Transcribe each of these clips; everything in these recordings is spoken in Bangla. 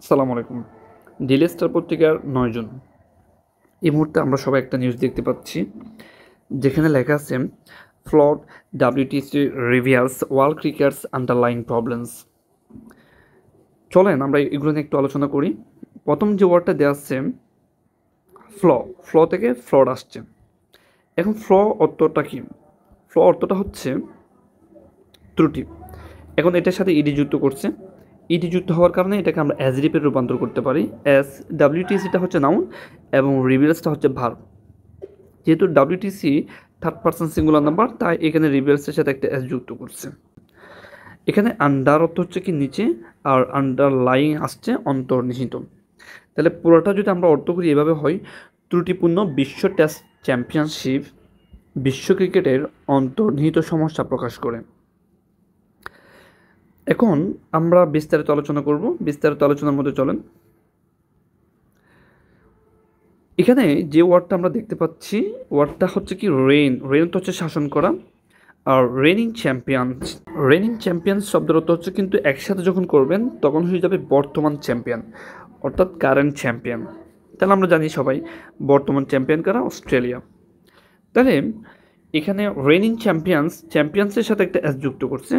আসসালামু আলাইকুম। ডেইলি স্টার পত্রিকার ৯ জুন। এই মুহূর্তে আমরা সবাই একটা নিউজ দেখতে পাচ্ছি, যেখানে লেখা আছে flawed WTC reveals world cricket's underlying problems. চলেন আমরা এগুলো নিয়ে একটু আলোচনা করি। প্রথম যে ওয়ার্ডটা দেওয়া আছে ফ্ল, থেকে ফ্লড আসছে। এখন ফ্ল অর্থটা কি? ফ্ল অর্থটা হচ্ছে ত্রুটি। এখন এটার সাথে ইডি যুক্ত করছে। ইডি যুক্ত হওয়ার কারণে এটাকে আমরা অ্যাজরিপে রূপান্তর করতে পারি। WTCটা হচ্ছে নাউন এবং রিভিয়ালসটা হচ্ছে ভার্ব। যেহেতু WTC third person singular number, তাই এখানে রিভিয়ালসের সাথে একটা এস যুক্ত করছে। এখানে আন্ডার অর্থ হচ্ছে কি নিচে, আর আন্ডারলাইং আসছে অন্তর্নিহিত। তাহলে পুরোটা যদি আমরা অর্থ করি এভাবে হয়, ত্রুটিপূর্ণ বিশ্ব টেস্ট চ্যাম্পিয়নশিপ বিশ্ব ক্রিকেটের অন্তর্নিহিত সমস্যা প্রকাশ করে। এখন আমরা বিস্তারিত আলোচনা করব। বিস্তারিত আলোচনার মধ্যে চলেন। এখানে যে ওয়ার্ডটা আমরা দেখতে পাচ্ছি, ওয়ার্ডটা হচ্ছে কি রেইন। রেইন তো হচ্ছে শাসন করা, আর রেনিং চ্যাম্পিয়ন্স শব্দের অর্থ হচ্ছে কিন্তু একসাথে যখন করবেন তখন হয়ে যাবে বর্তমান চ্যাম্পিয়ন, অর্থাৎ কারেন্ট চ্যাম্পিয়ন। তাহলে আমরা জানি সবাই বর্তমান চ্যাম্পিয়ন কারা, অস্ট্রেলিয়া। তাহলে এখানে রেনিং চ্যাম্পিয়ন্সের সাথে একটা এস যুক্ত করছে।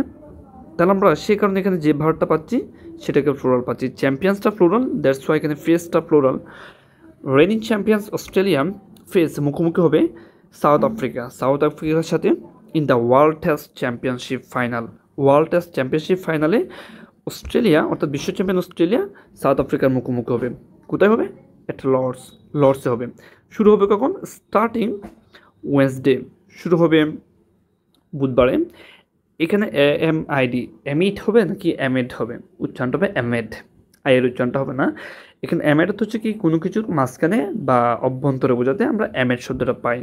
তাহলে আমরা সেই কারণে এখানে যে ভার্বটা পাচ্ছি সেটাকে ফ্লোরাল পাচ্ছি। চ্যাম্পিয়ন্সটা ফ্লোরাল, দ্যাটস ওয়াই এখানে ফেসটা floral. Reigning champions Australia face মুখোমুখি হবে সাউথ আফ্রিকার সাথে in the world test championship ফাইনালে অস্ট্রেলিয়া অর্থাৎ বিশ্ব চ্যাম্পিয়ন অস্ট্রেলিয়া সাউথ আফ্রিকার মুখোমুখি হবে। কোথায় হবে? এটা লর্ডসে হবে। শুরু হবে কখন? স্টার্টিং ওয়েডনেসডে, শুরু হবে বুধবারে। এখানে এমিট হবে নাকি এমেড হবে? উচ্চারণটা হবে এমেড, আয়ের উচ্চারণটা হবে না। এখানে এমেড হচ্ছে কি কোনো কিছুর মাঝখানে বা অভ্যন্তরে বোঝাতে আমরা এমেড শব্দটা পাই।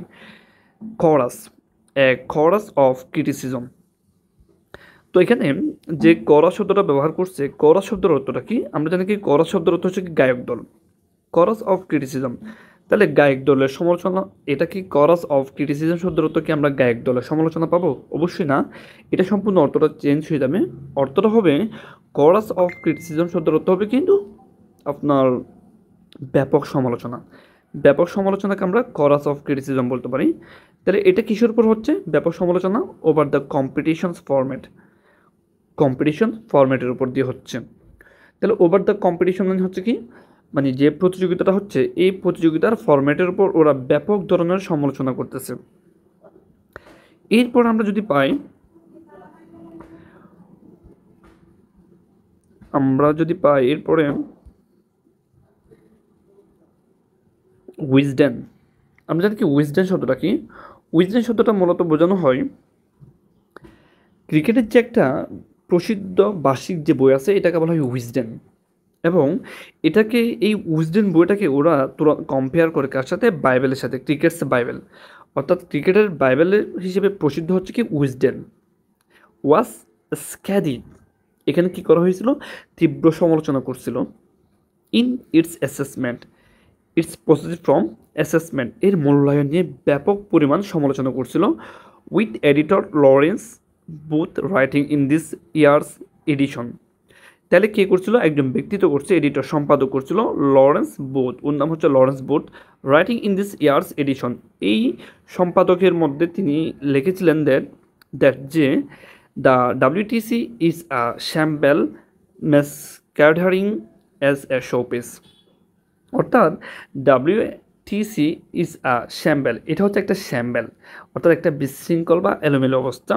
করাস অফ ক্রিটিসিজম। তো এখানে যে করা শব্দটা ব্যবহার করছে, করা শব্দের অর্থটা কি? আমরা জানি কি করাস শব্দের অর্থ হচ্ছে কি গায়ক দল। করাস অফ ক্রিটিসিজম, তাহলে গায়ক দলের সমালোচনা। এটা কি করাস অফ ক্রিটিসিজম শব্দের অর্থ কি আমরা গায়ক দলের সমালোচনা পাবো? অবশ্যই না। এটা সম্পূর্ণ অর্থটা চেঞ্জ হয়ে যাবে। অর্থটা হবে করাস অফ ক্রিটিসিজম শব্দের অর্থ হবে কিন্তু আপনার ব্যাপক সমালোচনা। ব্যাপক সমালোচনাকে আমরা করাস অফ ক্রিটিসিজম বলতে পারি। তাহলে এটা কিসের উপর হচ্ছে ব্যাপক সমালোচনা? ওভার দ্য কম্পিটিশন ফরম্যাটের উপর দিয়ে হচ্ছে। তাহলে ওভার দ্য কম্পিটিশন মানে হচ্ছে কি, মানে যে প্রতিযোগিতাটা হচ্ছে এই প্রতিযোগিতার ফরম্যাটের উপর ওরা ব্যাপক ধরনের সমালোচনা করতেছে। এরপর আমরা যদি পাই এরপরে উইজডেন। আমরা জানি কি উইজডেন শব্দটা কি? উইজডেন শব্দটা মূলত বোঝানো হয় ক্রিকেটের যে একটা প্রসিদ্ধ বার্ষিক যে বই আছে এটাকে বলা হয় উইজডেন। এবং এই উইজডেন বইটাকে ওরা কম্পেয়ার করে কার সাথে? বাইবেলের সাথে, ক্রিকেটস বাইবেল। অর্থাৎ ক্রিকেটের বাইবেলের হিসেবে প্রসিদ্ধ হচ্ছে কি উইজডেন। ওয়াস স্ক্যাডি, এখানে কি করা হয়েছিল? তীব্র সমালোচনা করছিল। In its process from assessment, এর মূল্যায়ন নিয়ে ব্যাপক পরিমাণ সমালোচনা করছিল। With editor Lawrence Booth writing in this year's edition. তাহলে কে করছিল? একজন ব্যক্তিত্ব করছে, এডিটর সম্পাদক করছিল লরেন্স বুথ, ওর নাম হচ্ছে Lawrence Booth. Writing in this year's edition, এই সম্পাদকের মধ্যে তিনি লিখেছিলেন দ্যাট যে the WTC is a shambles masquerading as a showpiece. অর্থাৎ WTC ইজ আ শ্যাম্বেল, এটা হচ্ছে একটা শ্যাম্বেল, অর্থাৎ একটা বিশৃঙ্খল বা এলোমেলো অবস্থা।